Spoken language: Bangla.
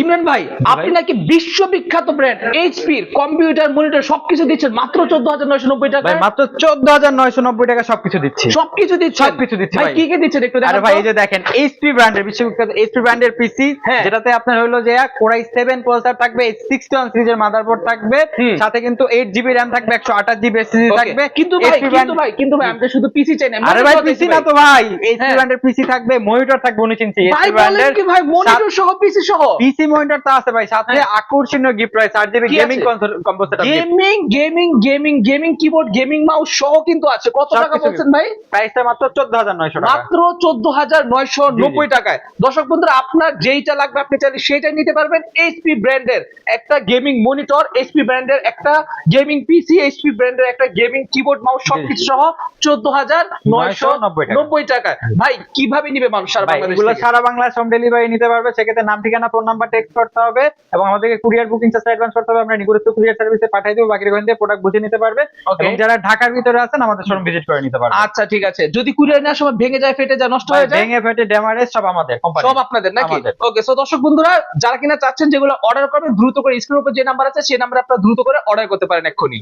ইমরান ভাই, আপনি নাকি বিশ্ববিখ্যাত ব্র্যান্ড এইচপির কম্পিউটার মনিটর সবকিছু দিচ্ছেন মাত্র 14,990 ভাই টাকায়। মাত্র 14,990 টাকা সবকিছু দিচ্ছি। সবকিছু দিচ্ছেন? সবকিছু দিচ্ছি ভাই ভাই। কি কি দিচ্ছেন একটু আরে দেখান ভাই তো। এই যে দেখেন এইচপি ব্র্যান্ডের বিশ্ববিখ্যাত এইচপি ব্র্যান্ডের পিসি, হ্যাঁ। যেটাতে আপনার হলো যে Core i7 প্রসেসর থাকবে, 61 সিরিজের মাদারবোর্ড থাকবে, হুম। সাথে কিন্তু 8 জিবি র‍্যাম থাকবে, 128 জিবি এসএসডি Okay, থাকবে। কিন্তু ভাই HP brand- আমি তো শুধু পিসি চাই না, আরে ভাই monitor পিসি দেখতে না ভাই। তো ভাই, এইচপি হ্যাঁ। ব্র্যান্ডের পিসি থাকবে, মনিটর থাকবে 19 ইঞ্চি ভাই এইচপি বলেন ব্র্যান্ডের। কি ভাই, মনিটর সহ পিসি সহ? পিসি মনিটর তো আছে ভাই, সাথে হ্যাঁ। আকর্ষণীয় গিফট রয়েছে 8 জিবি কি গেমিং আছে? Compositor gaming keyboard, gaming mouse সহ কিন্তু আছে। কত টাকা বলছেন ভাই? প্রাইসটা মাত্র 14,900 টাকা। মাত্র 14,990 টাকায়। দর্শক বন্ধুরা, আপনার যেইটা লাগবে আপনি চাইলে সেইটাই নিতে পারবেন। এইচপি ব্র্যান্ডের একটা গেমিং মনিটর, এইচপি ব্র্যান্ডের একটা গেমিং পিসি, এইচপি ব্র্যান্ডের একটা গেমিং কিবোর্ড মাউস সবকিছু সহ 14,990 টাকায়। ভাই কিভাবে নিবে মানুষ সারা ভাই বাংলাদেশ এগুলো থেকে? সারা বাংলাদেশ হোম ডেলিভারি নিতে পারবে, সেক্ষেত্রে নাম ঠিকানা ফোন নাম্বার টেক্সট করতে হবে এবং আমাদেরকে কুরিয়ার বুকিং চার্জ অ্যাডভান্স করতে হবে। আমরা নিকটস্থ কুরিয়ার সার্ভিসে পাঠিয়ে দেবো, বাকি ওখান থেকে প্রোডাক্ট বুঝে নিতে পারবে। Okay. এবং যারা ঢাকার ভিতরে আছেন আমাদের শোরুম ভিজিট করে নিতে পারবে। আচ্ছা ঠিক আছে। যদি কুরিয়ার নেওয়ার সময় ভেঙে যায়, ফেটে যায়, নষ্ট হয়ে যায়, ভেঙে ফেটে ড্যামারেজ সব আমাদের কোম্পানি, সব আপনাদের নাকি? আমাদের। ওকে, সো দর্শক বন্ধুরা, যারা কিনা চাচ্ছেন যেগুলো অর্ডার করবেন, দ্রুত করে স্ক্রিনের উপর যে নাম্বার আছে সেই নাম্বারে আপনারা দ্রুত করে অর্ডার করতে পারেন এক্ষুনি।